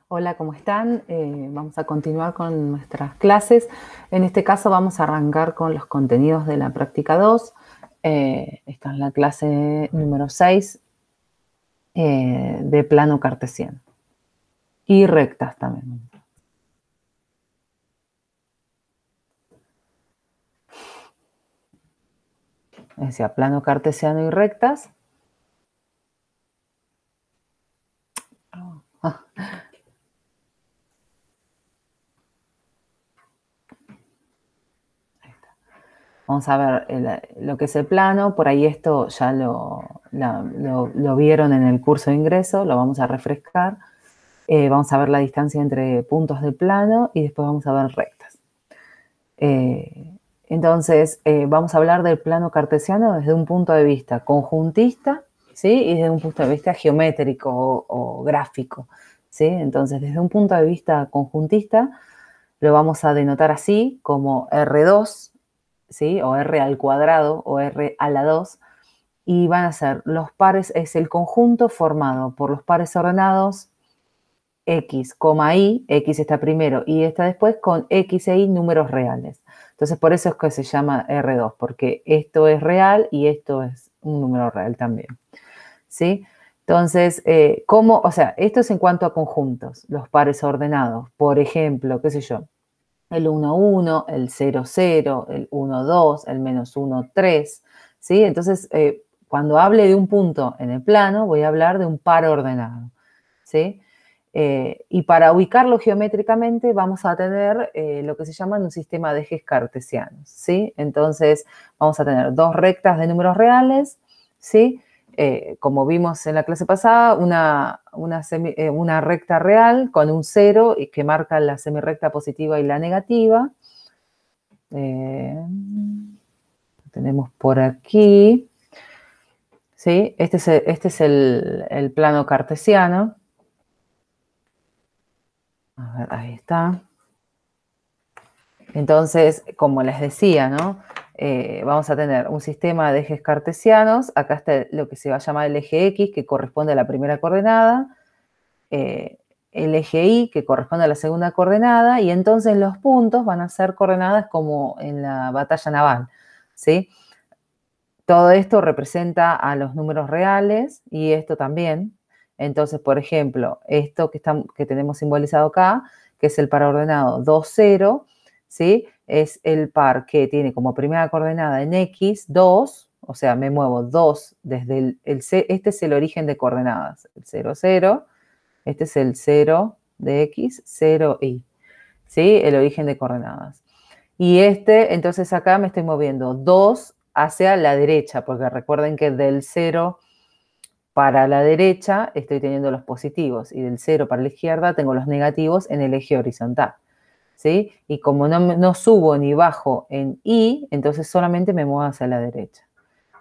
Hola, ¿cómo están? Vamos a continuar con nuestras clases. En este caso vamos a arrancar con los contenidos de la práctica 2. Esta es la clase número 6 de plano cartesiano. Y rectas también. Decía plano cartesiano y rectas. Vamos a ver lo que es el plano. Por ahí esto ya lo vieron en el curso de ingreso. Lo vamos a refrescar. Vamos a ver la distancia entre puntos del plano y después vamos a ver rectas. Entonces, vamos a hablar del plano cartesiano desde un punto de vista conjuntista, ¿sí? Y desde un punto de vista geométrico o gráfico, ¿sí? Entonces, desde un punto de vista conjuntista, lo vamos a denotar así, como R2, ¿sí? O R al cuadrado, o R a la 2, y van a ser los pares, es el conjunto formado por los pares ordenados X, Y, X está primero y está después, con X e Y números reales. Entonces, por eso es que se llama R2, porque esto es real y esto es un número real también, ¿sí? Entonces, o sea, esto es en cuanto a conjuntos, los pares ordenados. Por ejemplo, qué sé yo, el 1, 1, el 0, 0, el 1, 2, el menos 1, 3, ¿sí? Entonces, cuando hable de un punto en el plano, voy a hablar de un par ordenado, ¿sí? Y para ubicarlo geométricamente vamos a tener lo que se llama un sistema de ejes cartesianos, ¿sí? Entonces vamos a tener dos rectas de números reales, ¿sí? Como vimos en la clase pasada, una recta real con un 0 y que marca la semirrecta positiva y la negativa. Tenemos por aquí, ¿sí? Este es el plano cartesiano. A ver, ahí está. Entonces, como les decía, ¿no? Vamos a tener un sistema de ejes cartesianos. Acá está lo que se va a llamar el eje X, que corresponde a la primera coordenada. El eje Y, que corresponde a la segunda coordenada. Y entonces los puntos van a ser coordenadas como en la batalla naval, ¿sí? Todo esto representa a los números reales y esto también. Entonces, por ejemplo, esto que tenemos simbolizado acá, que es el par ordenado 2, 0, ¿sí? Es el par que tiene como primera coordenada en X 2, o sea, me muevo 2 desde este es el origen de coordenadas, el 0, 0, este es el 0 de X, 0, Y, ¿sí? El origen de coordenadas. Y entonces acá me estoy moviendo 2 hacia la derecha, porque recuerden que del 0 para la derecha estoy teniendo los positivos y del 0 para la izquierda tengo los negativos en el eje horizontal, ¿sí? Y como no subo ni bajo en Y, entonces solamente me muevo hacia la derecha.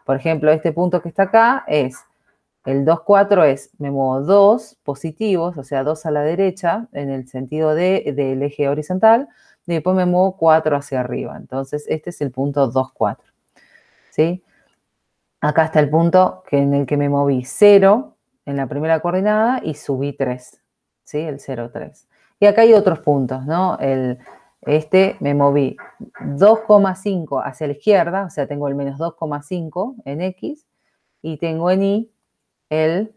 Por ejemplo, este punto que está acá es el 2, 4 me muevo 2 positivos, o sea, 2 a la derecha, en el sentido del eje horizontal, y después me muevo 4 hacia arriba. Entonces, este es el punto 2, 4, ¿sí? Acá está el punto en el que me moví 0 en la primera coordenada y subí 3, ¿sí? El 0, 3. Y acá hay otros puntos, ¿no? Me moví 2,5 hacia la izquierda, o sea, tengo el menos 2,5 en X, y tengo en Y el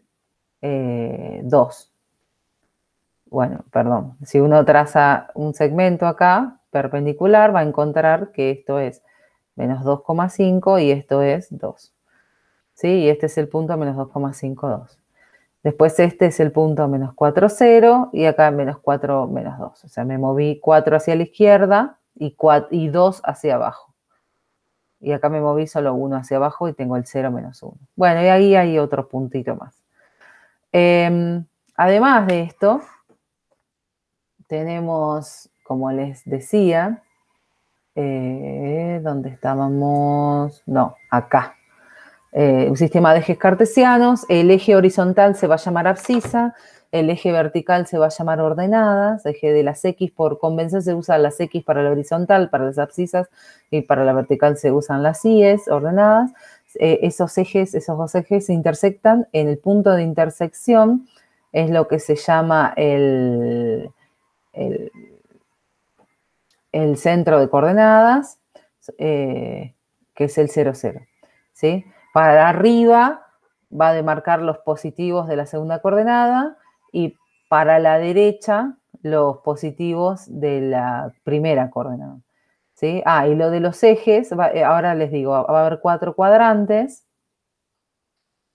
2. Bueno, perdón, si uno traza un segmento acá perpendicular, va a encontrar que esto es menos 2,5 y esto es 2. ¿Sí? Y este es el punto menos 2,52. Después este es el punto menos 4, 0 y acá menos 4, menos 2. O sea, me moví 4 hacia la izquierda y 2 hacia abajo. Y acá me moví solo 1 hacia abajo y tengo el 0, menos 1. Bueno, y ahí hay otro puntito más. Además de esto, tenemos, como les decía, ¿dónde estábamos? No, acá. Un sistema de ejes cartesianos. El eje horizontal se va a llamar abscisa, el eje vertical se va a llamar ordenadas, eje de las X, por convención se usan las X para la horizontal, para las abscisas, y para la vertical se usan las Y's, esos dos ejes se intersectan en el punto de intersección es lo que se llama el centro de coordenadas, que es el 0, 0. ¿Sí? Para arriba va a demarcar los positivos de la segunda coordenada y para la derecha los positivos de la primera coordenada. ¿Sí? Y lo de los ejes, ahora les digo, va a haber 4 cuadrantes.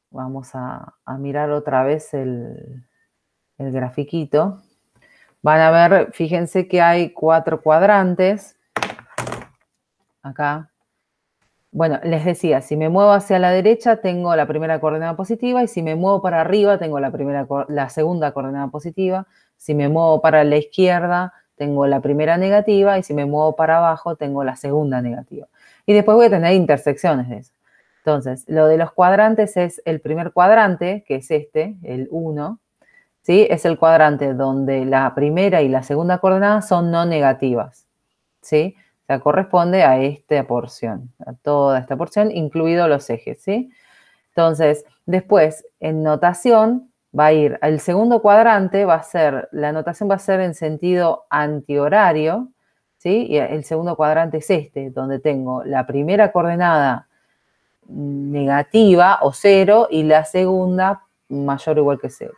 Vamos a mirar otra vez el grafiquito. Van a ver, fíjense que hay 4 cuadrantes. Acá. Bueno, les decía, si me muevo hacia la derecha tengo la primera coordenada positiva y si me muevo para arriba tengo la segunda coordenada positiva. Si me muevo para la izquierda tengo la primera negativa y si me muevo para abajo tengo la segunda negativa. Y después voy a tener intersecciones de eso. Entonces, lo de los cuadrantes es el primer cuadrante, que es este, el 1, ¿sí? Es el cuadrante donde la primera y la segunda coordenada son no negativas, ¿sí? O sea, corresponde a esta porción, a toda esta porción, incluidos los ejes, ¿sí? Entonces, después, en notación, va a ir, el segundo cuadrante va a ser, la notación va a ser en sentido antihorario, ¿sí? Y el segundo cuadrante es este, donde tengo la primera coordenada negativa o 0 y la segunda mayor o igual que 0.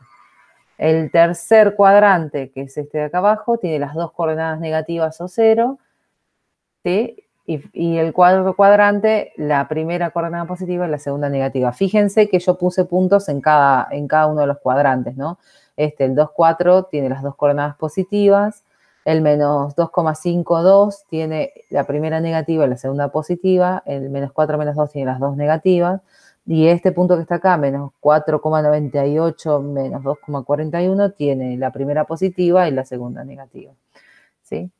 El tercer cuadrante, que es este de acá abajo, tiene las dos coordenadas negativas o 0, ¿sí? Y el cuarto cuadrante, la primera coordenada positiva y la segunda negativa. Fíjense que yo puse puntos en cada uno de los cuadrantes, ¿no? El 2, 4 tiene las dos coordenadas positivas, el menos 2,52 tiene la primera negativa y la segunda positiva, el menos 4, menos 2 tiene las dos negativas, y este punto que está acá, menos 4,98 menos 2,41, tiene la primera positiva y la segunda negativa, ¿sí?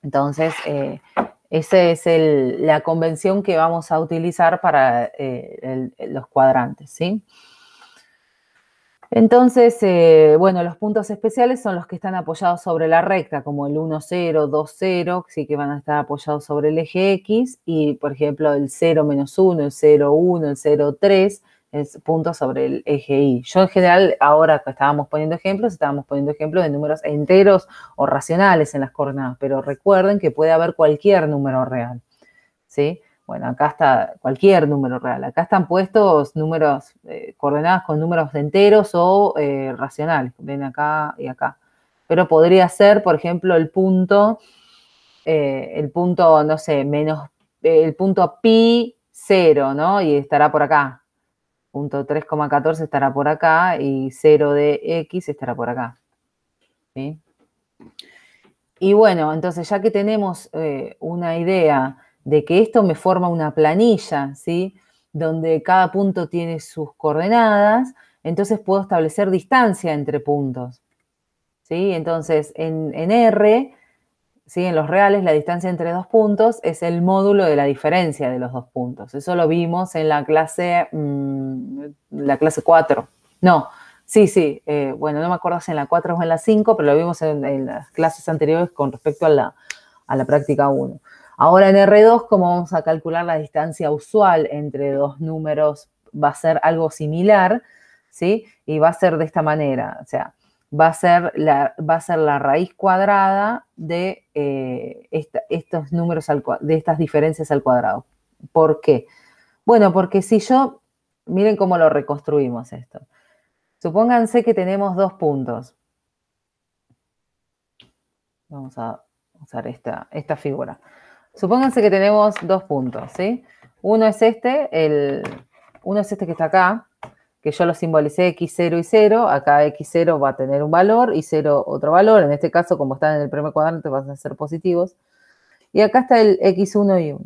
Entonces, esa es la convención que vamos a utilizar para los cuadrantes, ¿sí? Entonces, bueno, los puntos especiales son los que están apoyados sobre la recta, como el 1, 0, 2, 0, sí que van a estar apoyados sobre el eje X, y por ejemplo el 0, menos 1, el 0, 1, el 0, 3, es punto sobre el eje Y. Yo en general, ahora que estábamos poniendo ejemplos de números enteros o racionales en las coordenadas, pero recuerden que puede haber cualquier número real, ¿sí? Bueno, acá está cualquier número real. Acá están puestos números, coordenadas con números enteros o racionales. Ven acá y acá. Pero podría ser, por ejemplo, el punto, no sé, menos, el punto pi 0, ¿no? Y estará por acá. Punto 3,14 estará por acá y 0 de x estará por acá, ¿sí? Y bueno, entonces ya que tenemos una idea de que esto me forma una planilla, ¿sí? Donde cada punto tiene sus coordenadas, entonces puedo establecer distancia entre puntos, ¿sí? Entonces, en R, ¿sí? En los reales, la distancia entre dos puntos es el módulo de la diferencia de los dos puntos. Eso lo vimos en la clase 4. No, sí, bueno, no me acuerdo si en la 4 o en la 5, pero lo vimos en las clases anteriores con respecto a la práctica 1. Ahora en R2, ¿cómo vamos a calcular la distancia usual entre dos números? Va a ser algo similar, ¿sí? Y va a ser de esta manera, o sea, va a ser la raíz cuadrada de estos números, de estas diferencias al cuadrado. ¿Por qué? Bueno, porque si yo, miren cómo lo reconstruimos esto. Supónganse que tenemos dos puntos. Vamos a usar esta figura. Supónganse que tenemos dos puntos, ¿sí? Uno es este que está acá, que yo lo simbolicé x0 y 0. Acá x0 va a tener un valor y 0 otro valor. En este caso, como están en el primer cuadrante, van a ser positivos. Y acá está el x1 y 1.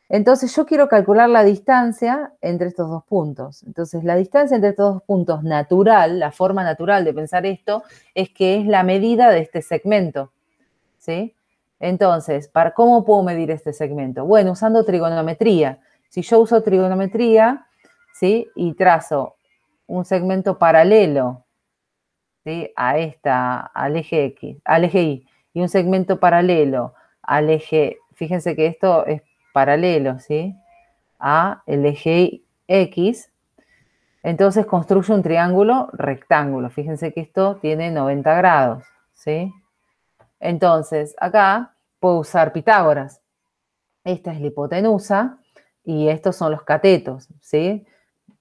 Entonces, yo quiero calcular la distancia entre estos dos puntos. Entonces, la distancia entre estos dos puntos natural, la forma natural de pensar esto, es que es la medida de este segmento, ¿sí? Entonces, ¿cómo puedo medir este segmento? Bueno, usando trigonometría. Si yo uso trigonometría, ¿sí? Y trazo un segmento paralelo, ¿sí? Al eje X, al eje Y, y un segmento paralelo al eje, fíjense que esto es paralelo, ¿sí? A el eje X, Entonces construye un triángulo rectángulo. Fíjense que esto tiene 90 grados, ¿sí? Entonces, acá puedo usar Pitágoras. Esta es la hipotenusa y estos son los catetos, ¿sí?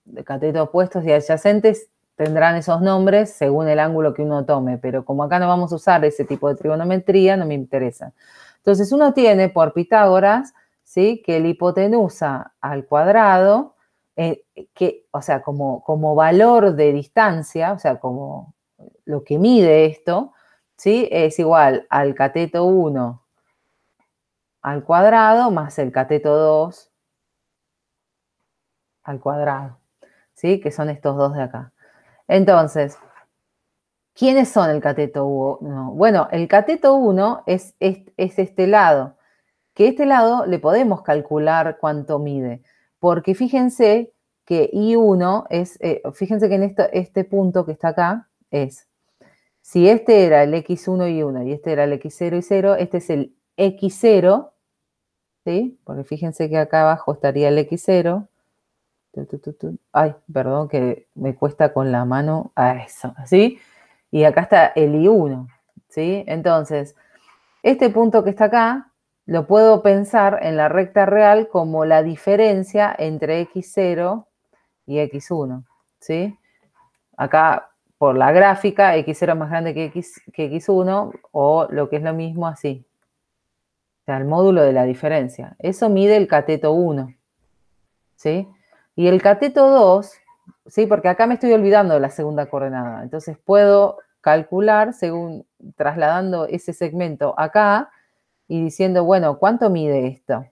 De catetos opuestos y adyacentes tendrán esos nombres según el ángulo que uno tome, pero como acá no vamos a usar ese tipo de trigonometría, no me interesa. Entonces, uno tiene por Pitágoras, ¿sí? Que la hipotenusa al cuadrado, o sea, como valor de distancia, o sea, como lo que mide esto, ¿sí? Es igual al cateto 1 al cuadrado más el cateto 2 al cuadrado, ¿sí? Que son estos dos de acá. Entonces, ¿quiénes son el cateto 1? Bueno, el cateto 1 es este lado, que este lado le podemos calcular cuánto mide, porque fíjense que I1 es, fíjense que en este punto que está acá es, si este era el X1 y 1 y este era el X0 y 0, este es el X0, ¿sí? Porque fíjense que acá abajo estaría el X0. Ay, perdón que me cuesta con la mano a eso, ¿sí? Y acá está el I1, ¿sí? Entonces, este punto que está acá lo puedo pensar en la recta real como la diferencia entre X0 y X1, ¿sí? Acá, por la gráfica, X0 es más grande que X1 o lo que es lo mismo así. O sea, el módulo de la diferencia. Eso mide el cateto 1, ¿sí? Y el cateto 2, ¿sí? Porque acá me estoy olvidando de la segunda coordenada. Entonces puedo calcular según trasladando ese segmento acá y diciendo, bueno, ¿cuánto mide esto?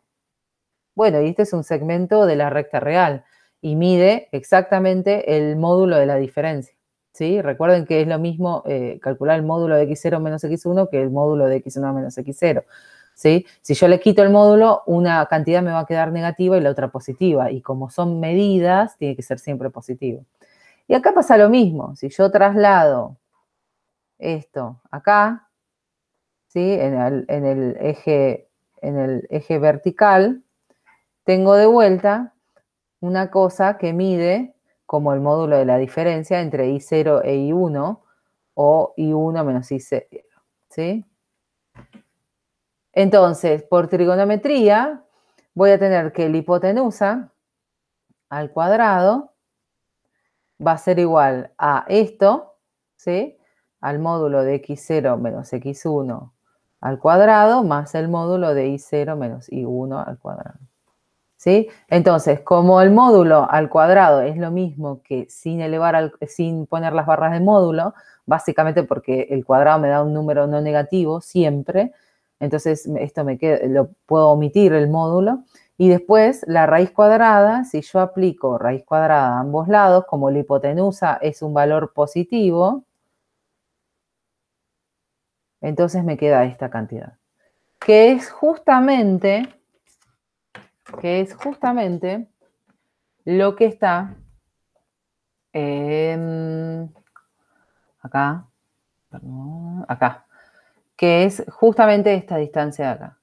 Bueno, y este es un segmento de la recta real y mide exactamente el módulo de la diferencia, ¿sí? Recuerden que es lo mismo calcular el módulo de x0 menos x1 que el módulo de x1 menos x0, ¿sí? Si yo le quito el módulo, una cantidad me va a quedar negativa y la otra positiva, y como son medidas, tiene que ser siempre positivo. Y acá pasa lo mismo, si yo traslado esto acá, ¿sí? En el eje vertical, tengo de vuelta una cosa que mide como el módulo de la diferencia entre I0 e I1 o I1 menos I0, ¿sí? Entonces, por trigonometría, voy a tener que la hipotenusa al cuadrado va a ser igual a esto, ¿sí? Al módulo de x0 menos x1 al cuadrado más el módulo de I0 menos I1 al cuadrado. ¿Sí? Entonces, como el módulo al cuadrado es lo mismo que sin poner las barras de módulo, básicamente porque el cuadrado me da un número no negativo siempre, entonces esto lo puedo omitir el módulo. Y después la raíz cuadrada, si yo aplico raíz cuadrada a ambos lados, como la hipotenusa es un valor positivo, entonces me queda esta cantidad, que es justamente lo que está acá, perdón, acá, que es justamente esta distancia de acá,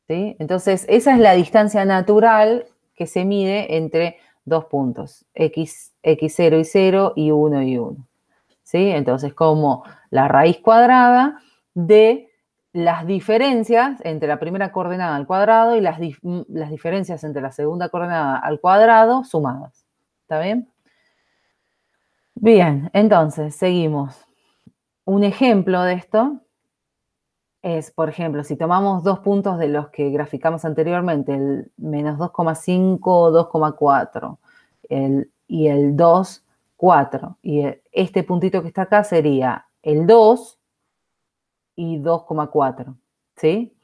¿sí? Entonces, esa es la distancia natural que se mide entre dos puntos, x0 y 0 y 1 y 1, ¿sí? Entonces, como la raíz cuadrada de las diferencias entre la primera coordenada al cuadrado y las diferencias entre la segunda coordenada al cuadrado sumadas. ¿Está bien? Bien, entonces, seguimos. Un ejemplo de esto es, por ejemplo, si tomamos dos puntos de los que graficamos anteriormente, el menos 2,5 o 2,4 y el 2, 4. Y este puntito que está acá sería el 2 y 2,4, ¿sí?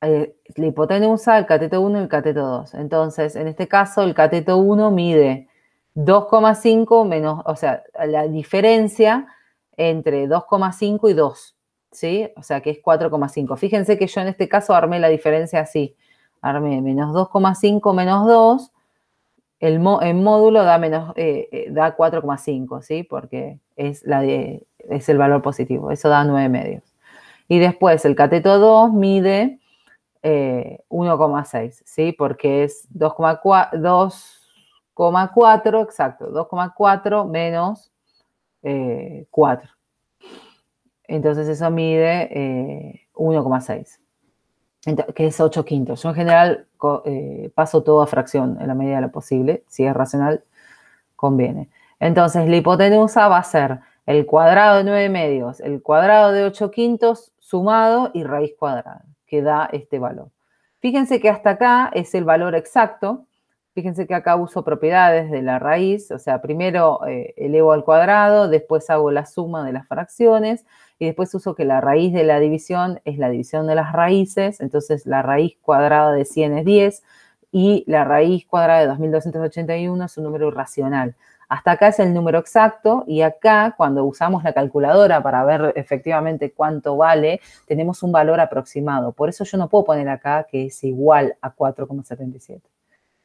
La hipotenusa, el cateto 1 y el cateto 2. Entonces, en este caso, el cateto 1 mide 2,5 menos, o sea, la diferencia entre 2,5 y 2, ¿sí? O sea, que es 4,5. Fíjense que yo en este caso armé la diferencia así. Armé menos 2,5 menos 2, en módulo da 4,5, ¿sí? Porque es el valor positivo. Eso da 9 medios. Y después el cateto 2 mide 1,6, ¿sí? Porque es 2,4 2,4, exacto, 2,4 menos 4. Entonces eso mide 1,6, que es 8 quintos. Yo en general paso todo a fracción en la medida de lo posible. Si es racional, conviene. Entonces la hipotenusa va a ser el cuadrado de 9 medios, el cuadrado de 8 quintos sumado y raíz cuadrada, que da este valor. Fíjense que hasta acá es el valor exacto. Fíjense que acá uso propiedades de la raíz, o sea, primero elevo al cuadrado, después hago la suma de las fracciones y después uso que la raíz de la división es la división de las raíces, entonces la raíz cuadrada de 100 es 10 y la raíz cuadrada de 2281 es un número irracional. Hasta acá es el número exacto y acá, cuando usamos la calculadora para ver efectivamente cuánto vale, tenemos un valor aproximado. Por eso yo no puedo poner acá que es igual a 4,77.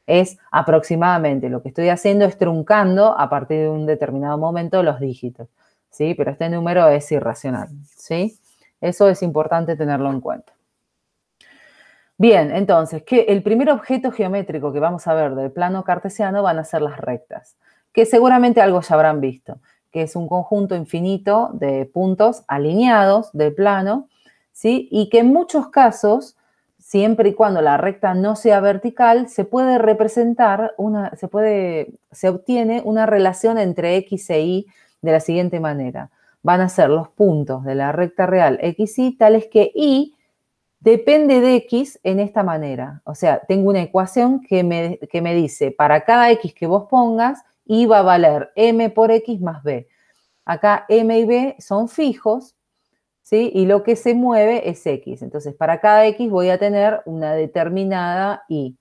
Es aproximadamente. Lo que estoy haciendo es truncando a partir de un determinado momento los dígitos, ¿sí? Pero este número es irracional, ¿sí? Eso es importante tenerlo en cuenta. Bien, entonces, el primer objeto geométrico que vamos a ver del plano cartesiano van a ser las rectas, que seguramente algo ya habrán visto, que es un conjunto infinito de puntos alineados del plano, ¿sí? Y que en muchos casos, siempre y cuando la recta no sea vertical, se puede representar, se obtiene una relación entre X e Y de la siguiente manera. Van a ser los puntos de la recta real X, Y, tales que Y depende de X en esta manera. O sea, tengo una ecuación que me dice, para cada X que vos pongas, Y va a valer M por X más B. Acá M y B son fijos, ¿sí? Y lo que se mueve es X. Entonces, para cada X voy a tener una determinada Y,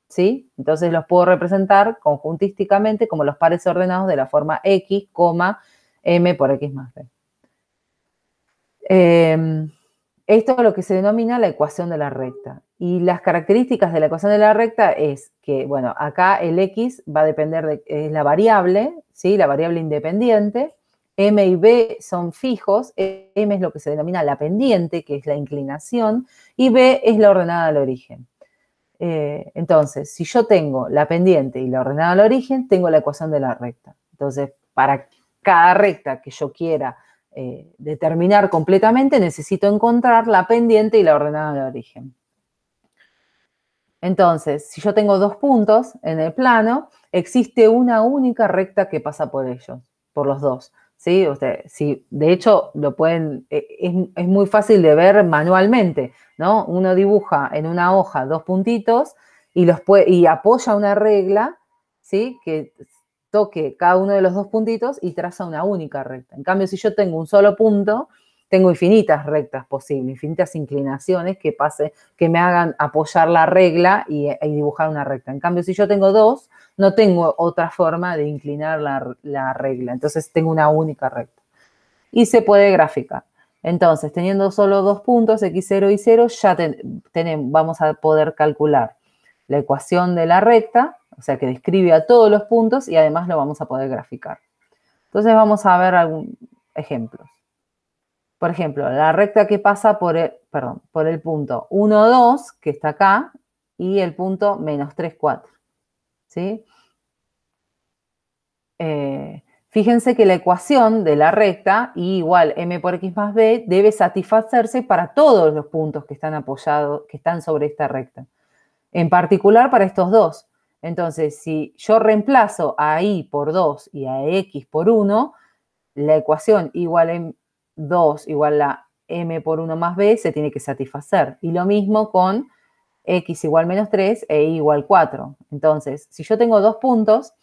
¿sí? Entonces, los puedo representar conjuntísticamente como los pares ordenados de la forma X, M por X más B. Esto es lo que se denomina la ecuación de la recta. Y las características de la ecuación de la recta es que, bueno, acá el X va a depender de la variable, ¿sí? La variable independiente. M y B son fijos. M es lo que se denomina la pendiente, que es la inclinación. Y B es la ordenada al origen. Entonces, si yo tengo la pendiente y la ordenada al origen, tengo la ecuación de la recta. Entonces, para cada recta que yo quiera determinar completamente, necesito encontrar la pendiente y la ordenada de origen. Entonces, si yo tengo dos puntos en el plano, existe una única recta que pasa por ellos, por los dos. ¿Sí? De hecho, lo pueden, es muy fácil de ver manualmente, ¿no? Uno dibuja en una hoja dos puntitos y apoya una regla, ¿sí? Que toque cada uno de los dos puntitos y traza una única recta. En cambio, si yo tengo un solo punto, tengo infinitas rectas posibles, infinitas inclinaciones que me hagan apoyar la regla y dibujar una recta. En cambio, si yo tengo dos, no tengo otra forma de inclinar la regla. Entonces, tengo una única recta. Y se puede graficar. Entonces, teniendo solo dos puntos, x0 y 0, ya vamos a poder calcular la ecuación de la recta, o sea, que describe a todos los puntos y además lo vamos a poder graficar. Entonces, vamos a ver algunos ejemplos. Por ejemplo, la recta que pasa por el punto 1, 2, que está acá, y el punto menos 3, 4. ¿Sí? Fíjense que la ecuación de la recta, Y igual M por X más B, debe satisfacerse para todos los puntos que están apoyados, que están sobre esta recta. En particular para estos dos. Entonces, si yo reemplazo a Y por 2 y a X por 1, la ecuación igual a 2 igual a M por 1 más B se tiene que satisfacer. Y lo mismo con X igual menos 3 e Y igual 4. Entonces, si yo tengo dos puntos,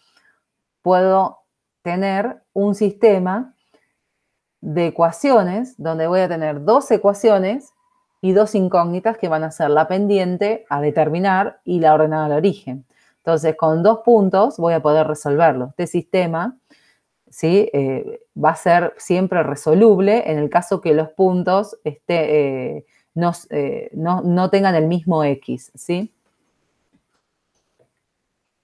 puedo tener un sistema de ecuaciones donde voy a tener dos ecuaciones y dos incógnitas que van a ser la pendiente a determinar y la ordenada al origen. Entonces, con dos puntos voy a poder resolverlo. Este sistema, ¿sí? Va a ser siempre resoluble en el caso que los puntos no tengan el mismo X, ¿sí?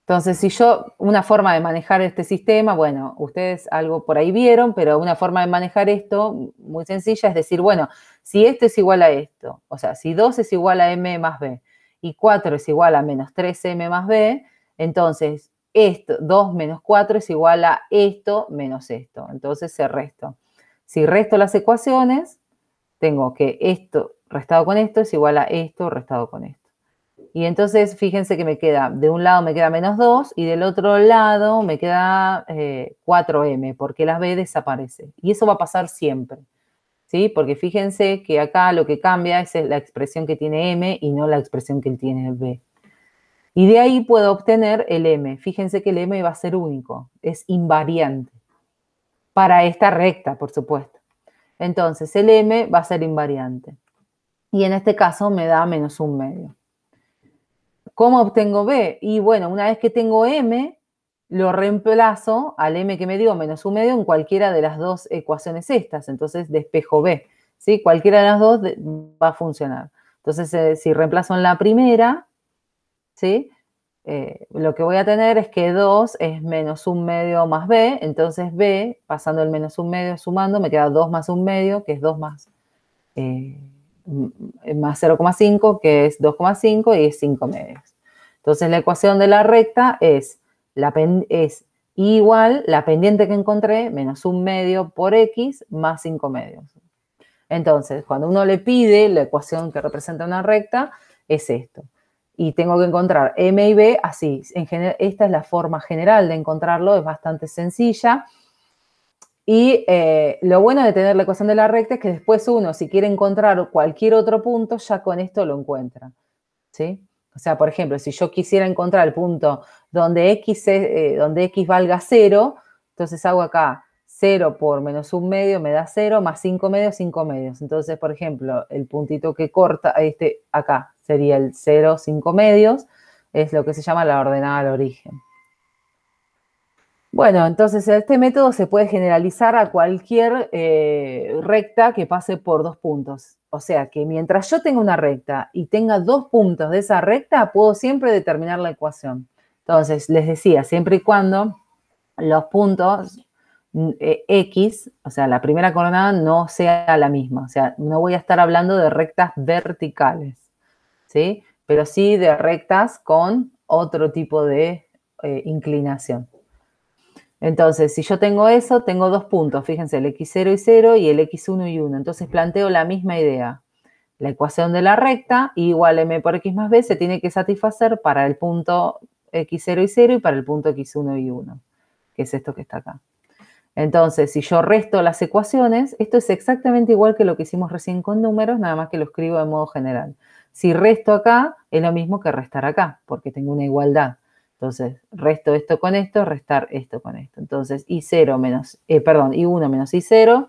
Entonces, una forma de manejar este sistema, bueno, ustedes algo por ahí vieron, pero una forma de manejar esto muy sencilla es decir, bueno, si esto es igual a esto, o sea, si 2 es igual a M más B y 4 es igual a menos 3M más B, entonces esto, 2 menos 4 es igual a esto menos esto. Entonces se resto. Si resto las ecuaciones, tengo que esto restado con esto es igual a esto restado con esto. Y entonces fíjense que me queda, de un lado me queda menos 2 y del otro lado me queda 4m, porque la b desaparece. Y eso va a pasar siempre, ¿sí? Porque fíjense que acá lo que cambia es la expresión que tiene m y no la expresión que tiene b. Y de ahí puedo obtener el m. Fíjense que el m va a ser único, es invariante. Para esta recta, por supuesto. Entonces el m va a ser invariante. Y en este caso me da menos 1/2. ¿Cómo obtengo b? Y bueno, una vez que tengo m, lo reemplazo al m que me dio menos 1/2 en cualquiera de las dos ecuaciones estas. Entonces despejo b, ¿sí? Cualquiera de las dos va a funcionar. Entonces, si reemplazo en la primera, ¿sí? Lo que voy a tener es que 2 es menos 1/2 más b, entonces b, pasando el menos 1/2, sumando, me queda 2 más 1/2, que es 2 más 0,5, que es 2,5 y es 5/2. Entonces la ecuación de la recta es igual la pendiente que encontré, menos 1/2 por x más 5/2. Entonces, cuando uno le pide la ecuación que representa una recta, es esto. Y tengo que encontrar m y b así. Esta es la forma general de encontrarlo, es bastante sencilla. Y lo bueno de tener la ecuación de la recta es que después uno, si quiere encontrar cualquier otro punto, ya con esto lo encuentra, ¿sí? O sea, por ejemplo, si yo quisiera encontrar el punto donde x valga 0, entonces hago acá 0 por menos 1/2 me da 0, más 5/2, 5/2. Entonces, por ejemplo, el puntito que corta acá sería el 0, 5/2, es lo que se llama la ordenada al origen. Bueno, entonces este método se puede generalizar a cualquier recta que pase por dos puntos. O sea que mientras yo tenga una recta y tenga dos puntos de esa recta, puedo siempre determinar la ecuación. Entonces, les decía, siempre y cuando los puntos X, o sea, la primera coordenada no sea la misma. O sea, no voy a estar hablando de rectas verticales, ¿sí? Pero sí de rectas con otro tipo de inclinación. Entonces, si yo tengo eso, tengo dos puntos, fíjense, el x0 y 0 y el x1 y 1. Entonces planteo la misma idea. La ecuación de la recta, I igual a m por x más b, se tiene que satisfacer para el punto x0 y 0 y para el punto x1 y 1, que es esto que está acá. Entonces, si yo resto las ecuaciones, esto es exactamente igual que lo que hicimos recién con números, nada más que lo escribo de modo general. Si resto acá, es lo mismo que restar acá, porque tengo una igualdad. Entonces, resto esto con esto, restar esto con esto. Entonces, I1 menos I0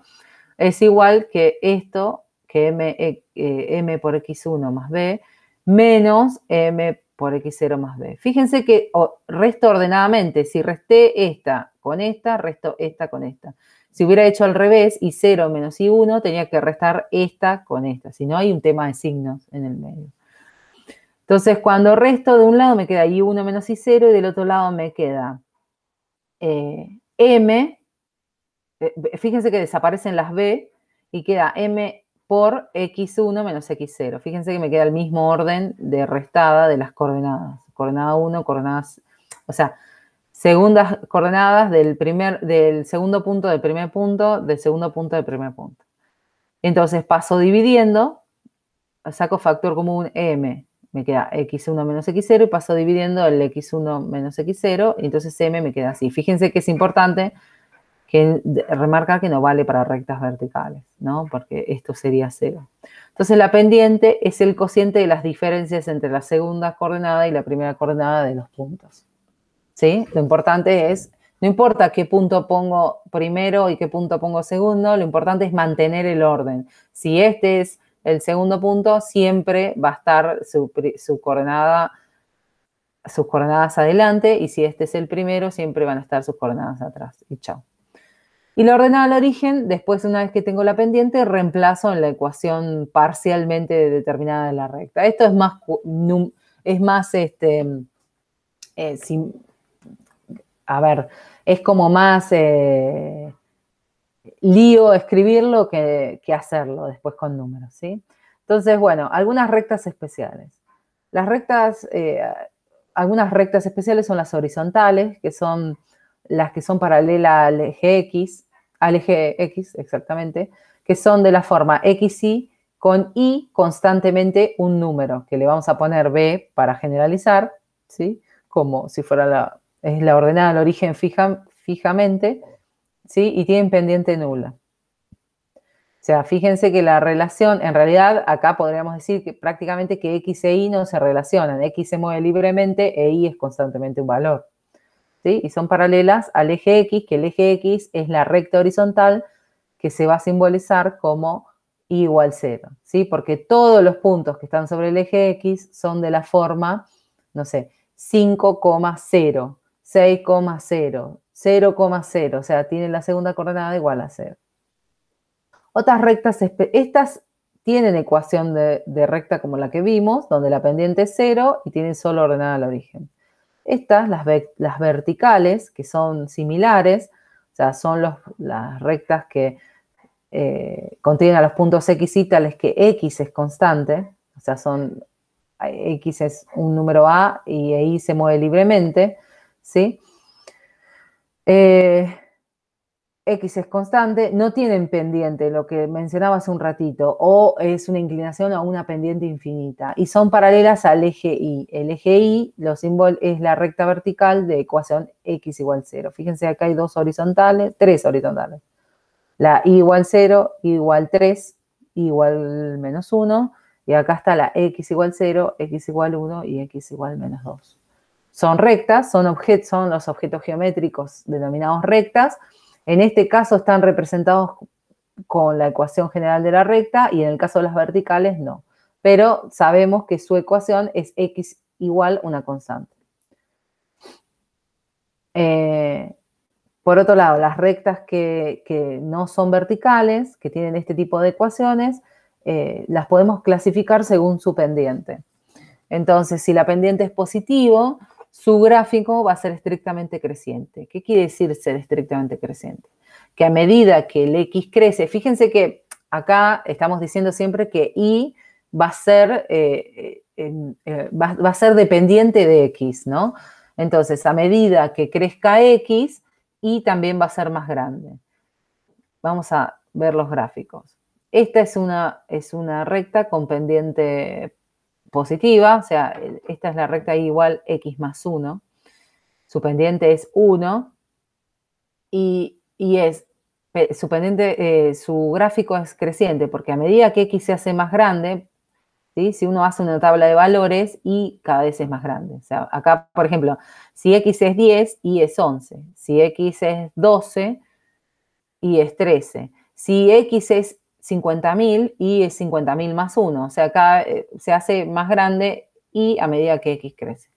es igual que esto, que m por x1 más b, menos m por x0 más b. Fíjense que resto ordenadamente. Si resté esta con esta, resto esta con esta. Si hubiera hecho al revés, I0 menos I1, tenía que restar esta con esta. Si no, hay un tema de signos en el medio. Entonces, cuando resto, de un lado me queda I1 menos I0 y del otro lado me queda M. Fíjense que desaparecen las B y queda M por X1 menos X0. Fíjense que me queda el mismo orden de restada de las coordenadas. Coordenada 1, coordenadas, o sea, segundas coordenadas del segundo punto del primer punto, del segundo punto del primer punto. Entonces paso dividiendo, saco factor común M, me queda x1 menos x0 y paso dividiendo el x1 menos x0 y entonces m me queda así. Fíjense que es importante remarcar que no vale para rectas verticales, ¿no? Porque esto sería 0. Entonces la pendiente es el cociente de las diferencias entre la segunda coordenada y la primera coordenada de los puntos, ¿sí? Lo importante es, no importa qué punto pongo primero y qué punto pongo segundo, lo importante es mantener el orden. Si este es el segundo punto, siempre va a estar su coordenada, sus coordenadas adelante, y si este es el primero, siempre van a estar sus coordenadas atrás. Y chao. Y la ordenada al origen, después, una vez que tengo la pendiente, reemplazo en la ecuación parcialmente determinada de la recta. Esto es más, a ver, es como más lío escribirlo que hacerlo después con números, ¿sí? Entonces, bueno, algunas rectas especiales. Las rectas algunas rectas especiales son las horizontales, que son las que son paralelas al eje X exactamente, que son de la forma XY con Y constantemente un número, que le vamos a poner B para generalizar, ¿sí? Como si fuera es la ordenada al origen fijamente, ¿sí? Y tienen pendiente nula. O sea, fíjense que la relación, en realidad, acá podríamos decir que prácticamente que X e Y no se relacionan. X se mueve libremente e Y es constantemente un valor. ¿Sí? Y son paralelas al eje X, que el eje X es la recta horizontal que se va a simbolizar como Y igual 0. ¿Sí? Porque todos los puntos que están sobre el eje X son de la forma, no sé, 5,0, 6,0, 0,0. O sea, tienen la segunda coordenada igual a 0. Otras rectas, estas tienen ecuación de recta como la que vimos, donde la pendiente es 0 y tienen solo ordenada al origen. Estas, las verticales, que son similares, o sea, son las rectas que contienen a los puntos X y tales que X es constante, o sea, X es un número A y Y se mueve libremente, ¿sí? X es constante, no tienen pendiente, lo que mencionaba hace un ratito, o es una inclinación a una pendiente infinita, y son paralelas al eje Y. El eje Y es la recta vertical de ecuación X igual 0. Fíjense, acá hay tres horizontales. La Y igual 0, Y igual 3, Y igual menos 1, y acá está la X igual 0, X igual 1 y X igual menos 2. Son rectas, son los objetos geométricos denominados rectas. En este caso están representados con la ecuación general de la recta y en el caso de las verticales no. Pero sabemos que su ecuación es X igual una constante. Por otro lado, las rectas que no son verticales, que tienen este tipo de ecuaciones, las podemos clasificar según su pendiente. Entonces, si la pendiente es positivo, su gráfico va a ser estrictamente creciente. ¿Qué quiere decir ser estrictamente creciente? Que a medida que el X crece, fíjense que acá estamos diciendo siempre que Y va a ser, va a ser dependiente de X, ¿no? Entonces, a medida que crezca X, Y también va a ser más grande. Vamos a ver los gráficos. Esta es una recta con pendiente positiva, o sea, esta es la recta Y igual X más 1. Su pendiente es 1 y su pendiente, su gráfico es creciente porque a medida que X se hace más grande, ¿sí? Si uno hace una tabla de valores, Y cada vez es más grande. O sea, acá, por ejemplo, si X es 10, Y es 11. Si X es 12, Y es 13. Si X es 50.000, Y es 50.000 más 1. O sea, acá se hace más grande Y a medida que X crece.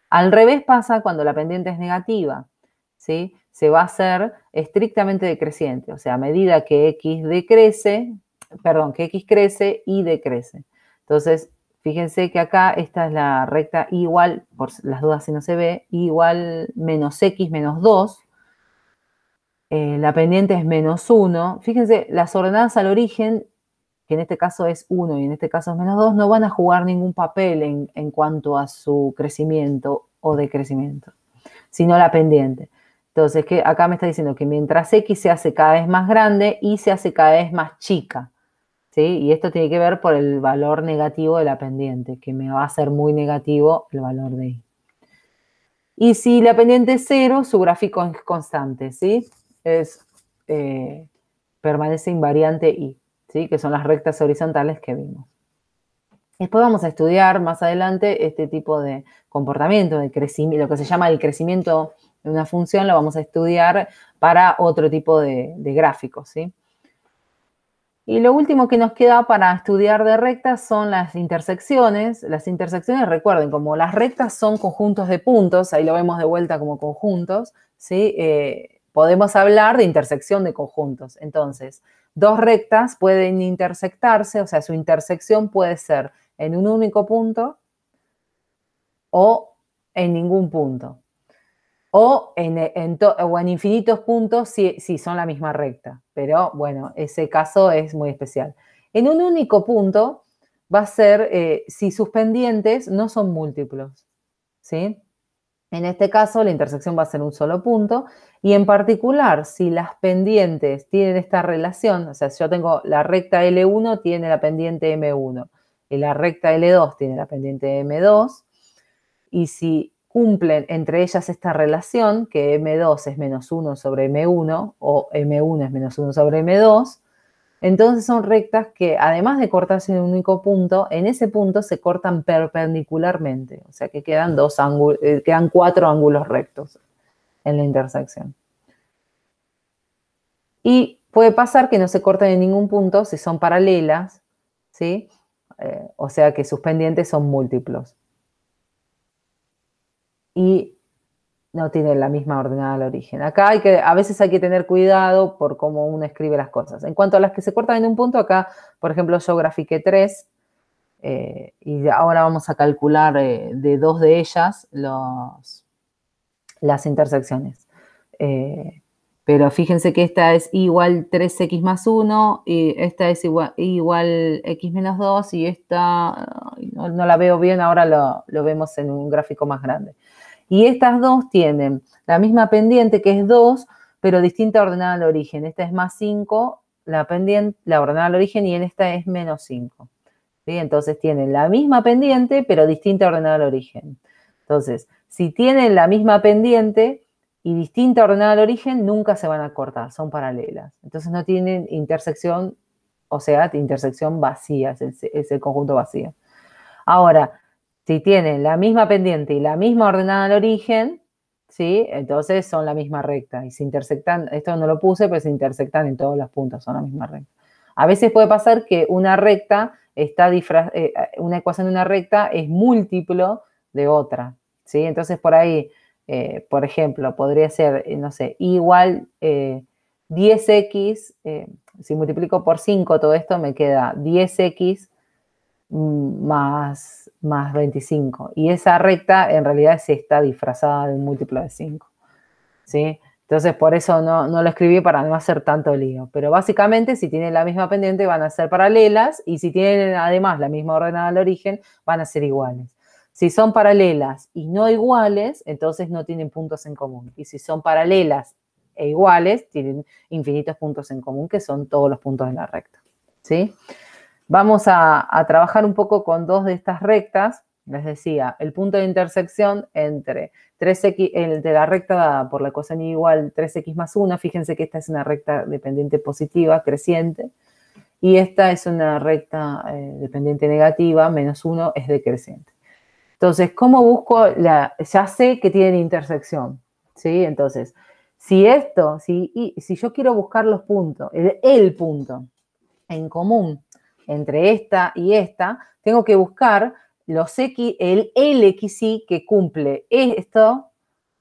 Al revés pasa cuando la pendiente es negativa, ¿sí? Se va a hacer estrictamente decreciente. O sea, a medida que X crece, Y decrece. Entonces, fíjense que acá esta es la recta Y igual, por las dudas si no se ve, Y igual menos X menos 2. La pendiente es menos 1. Fíjense, las ordenadas al origen, que en este caso es 1 y en este caso es menos 2, no van a jugar ningún papel en cuanto a su crecimiento o decrecimiento, sino la pendiente. Entonces, acá me está diciendo que mientras X se hace cada vez más grande, Y se hace cada vez más chica, ¿sí? Y esto tiene que ver por el valor negativo de la pendiente, que me va a hacer muy negativo el valor de Y. Y si la pendiente es 0, su gráfico es constante, ¿sí? Permanece invariante Y, ¿sí? Que son las rectas horizontales que vimos. Después vamos a estudiar más adelante este tipo de comportamiento, de crecimiento, lo que se llama el crecimiento de una función, lo vamos a estudiar para otro tipo de gráficos, ¿sí? Y lo último que nos queda para estudiar de rectas son las intersecciones. Las intersecciones, recuerden, como las rectas son conjuntos de puntos, ahí lo vemos de vuelta como conjuntos, ¿sí? Podemos hablar de intersección de conjuntos. Entonces, dos rectas pueden intersectarse, o sea, su intersección puede ser en un único punto o en ningún punto. O en infinitos puntos si son la misma recta. Pero bueno, ese caso es muy especial. En un único punto va a ser si sus pendientes no son múltiplos. ¿sí? En este caso, la intersección va a ser un solo punto. Y en particular, si las pendientes tienen esta relación, o sea, si yo tengo la recta L1 tiene la pendiente M1 y la recta L2 tiene la pendiente M2, y si cumplen entre ellas esta relación, que M2 es menos 1 sobre M1 o M1 es menos 1 sobre M2, entonces son rectas que, además de cortarse en un único punto, en ese punto se cortan perpendicularmente. O sea que quedan, quedan 4 ángulos rectos en la intersección. Y puede pasar que no se corten en ningún punto si son paralelas, ¿sí? O sea que sus pendientes son múltiplos. Y no tienen la misma ordenada al origen. Acá a veces hay que tener cuidado por cómo uno escribe las cosas. En cuanto a las que se cortan en un punto, acá, por ejemplo, yo grafiqué 3, y ahora vamos a calcular de 2 de ellas las intersecciones. Pero fíjense que esta es igual 3x más 1, y esta es igual x menos 2, y esta no la veo bien, ahora lo vemos en un gráfico más grande. Y estas dos tienen la misma pendiente, que es 2, pero distinta ordenada al origen. Esta es más 5, la ordenada al origen, y en esta es menos 5. ¿Sí? Entonces tienen la misma pendiente, pero distinta ordenada al origen. Entonces, si tienen la misma pendiente y distinta ordenada al origen, nunca se van a cortar, son paralelas. Entonces no tienen intersección, o sea, intersección vacía, es el conjunto vacío. Ahora, si tienen la misma pendiente y la misma ordenada al origen, ¿sí? Entonces son la misma recta y se intersectan, esto no lo puse, pero se intersectan en todos los puntos, son la misma recta. A veces puede pasar que una recta una ecuación de una recta es múltiplo de otra, ¿sí? Entonces por ahí, por ejemplo, podría ser, no sé, igual 10x, si multiplico por 5 todo esto, me queda 10x más 25. Y esa recta en realidad sí está disfrazada de un múltiplo de 5. ¿Sí? Entonces por eso no lo escribí, para no hacer tanto lío. Pero básicamente si tienen la misma pendiente van a ser paralelas, y si tienen además la misma ordenada al origen van a ser iguales. Si son paralelas y no iguales, entonces no tienen puntos en común. Y si son paralelas e iguales, tienen infinitos puntos en común, que son todos los puntos de la recta. ¿Sí? Vamos a trabajar un poco con 2 de estas rectas. Les decía, el punto de intersección entre 3x, de la recta dada por la ecuación igual 3x más 1, fíjense que esta es una recta dependiente positiva, creciente, y esta es una recta dependiente negativa, menos 1, es decreciente. Entonces, ¿cómo busco ya sé que tienen intersección, ¿sí? Entonces, si yo quiero buscar los puntos, el punto en común entre esta y esta, tengo que buscar el LXY que cumple esto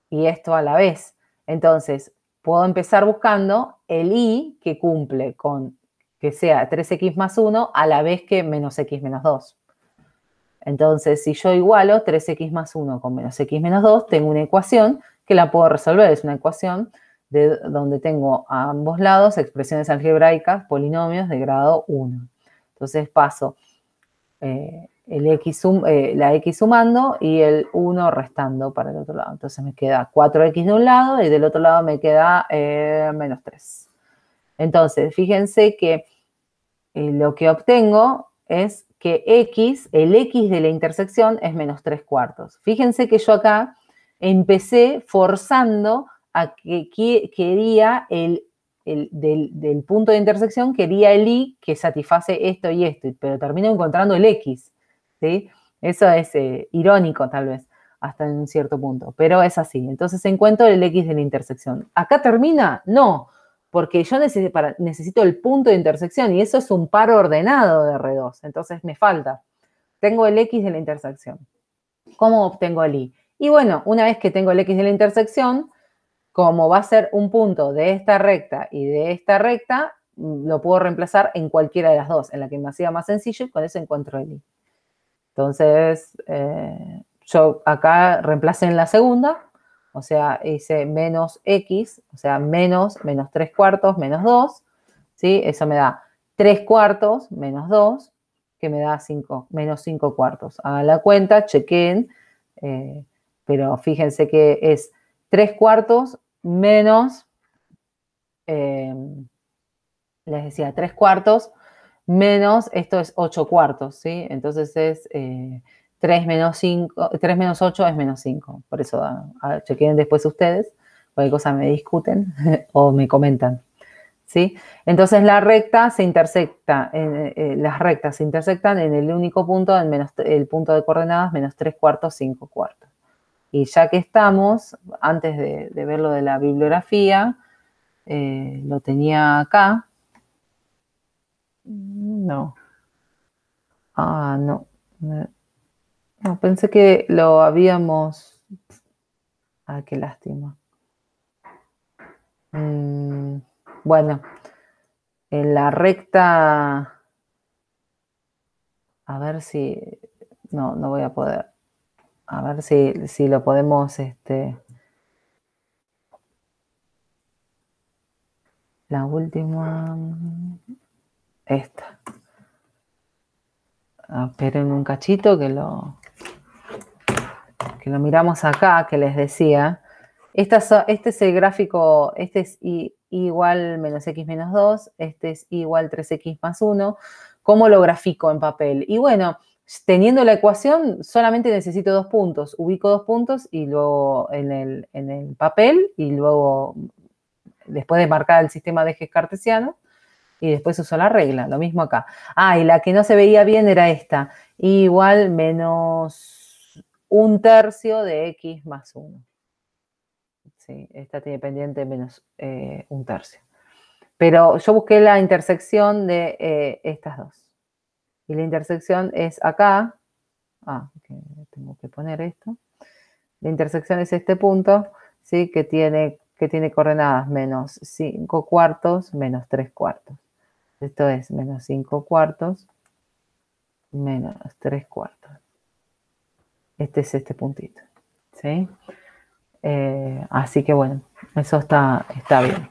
y esto a la vez. Entonces, puedo empezar buscando el Y que cumple con que sea 3x más 1 a la vez que menos x menos 2. Entonces, si yo igualo 3x más 1 con menos x menos 2, tengo una ecuación que la puedo resolver. Es una ecuación donde tengo a ambos lados expresiones algebraicas, polinomios de grado 1. Entonces paso la x sumando y el 1 restando para el otro lado. Entonces me queda 4x de un lado y del otro lado me queda menos 3. Entonces, fíjense que lo que obtengo es que el x de la intersección es menos 3 cuartos. Fíjense que yo acá empecé forzando a que quería del punto de intersección, quería el y que satisface esto y esto, pero termino encontrando el x, ¿sí? Eso es irónico tal vez, hasta en un cierto punto, pero es así. Entonces encuentro el x de la intersección. ¿Acá termina? No, porque yo necesito el punto de intersección y eso es un par ordenado de R2, entonces me falta. Tengo el x de la intersección. ¿Cómo obtengo el y? Y bueno, una vez que tengo el x de la intersección, como va a ser un punto de esta recta y de esta recta, lo puedo reemplazar en cualquiera de las dos, en la que me hacía más sencillo, y con eso encuentro el y. Entonces, yo acá reemplacé en la segunda, o sea, hice menos x, o sea, menos 3 cuartos, menos 2, ¿sí? Eso me da 3 cuartos menos 2, que me da menos 5 cuartos. Hagan la cuenta, chequen, pero fíjense que es 3/4 menos, les decía, 3/4 menos, esto es 8/4, ¿sí? Entonces es 3 menos 5, 3 menos 8 es menos 5. Por eso chequen después ustedes, cualquier cosa me discuten o me comentan, ¿sí? Entonces la recta se intersecta, las rectas se intersectan en el único punto, el punto de coordenadas menos 3/4, 5/4. Y ya que estamos, antes de ver lo de la bibliografía, lo tenía acá. No. No. No, pensé que lo habíamos... qué lástima. Bueno, en la recta... A ver si... No, no voy a poder. A ver si lo podemos... La última... Esta. Esperen un cachito que lo miramos acá, que les decía. Este es el gráfico, este es y igual menos x menos 2, este es igual 3x más 1. ¿Cómo lo grafico en papel? Y bueno, teniendo la ecuación, solamente necesito 2 puntos. Ubico 2 puntos y luego en el papel y luego, después de marcar el sistema de ejes cartesianos, y después uso la regla, lo mismo acá. Y la que no se veía bien era esta, igual menos 1/3 de x más 1. Sí, esta tiene pendiente menos 1/3. Pero yo busqué la intersección de estas dos. Y la intersección es acá. Tengo que poner esto. La intersección es este punto, ¿sí? que tiene coordenadas menos 5/4 menos 3/4. Esto es menos 5/4 menos 3/4. Este es este puntito, ¿sí? Así que bueno, eso está bien.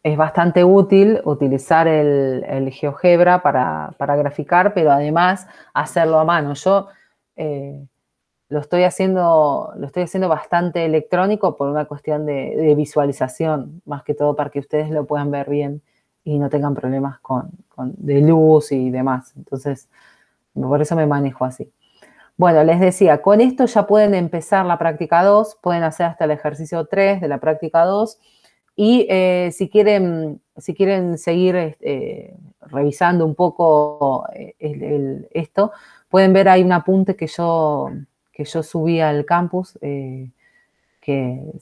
Es bastante útil utilizar el GeoGebra para graficar, pero además hacerlo a mano. Yo lo estoy haciendo bastante electrónico por una cuestión de visualización, más que todo para que ustedes lo puedan ver bien y no tengan problemas de luz y demás. Entonces, por eso me manejo así. Bueno, les decía, con esto ya pueden empezar la práctica 2, pueden hacer hasta el ejercicio 3 de la práctica 2 y si quieren seguir revisando un poco esto, pueden ver ahí un apunte que yo subí al campus, que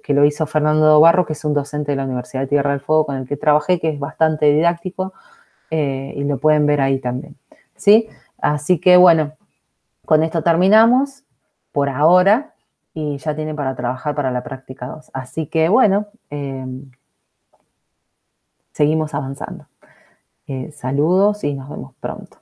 lo hizo Fernando Barro, que es un docente de la Universidad de Tierra del Fuego con el que trabajé, que es bastante didáctico, y lo pueden ver ahí también, ¿sí? Así que bueno, con esto terminamos por ahora y ya tienen para trabajar para la práctica 2. Así que bueno, seguimos avanzando. Saludos y nos vemos pronto.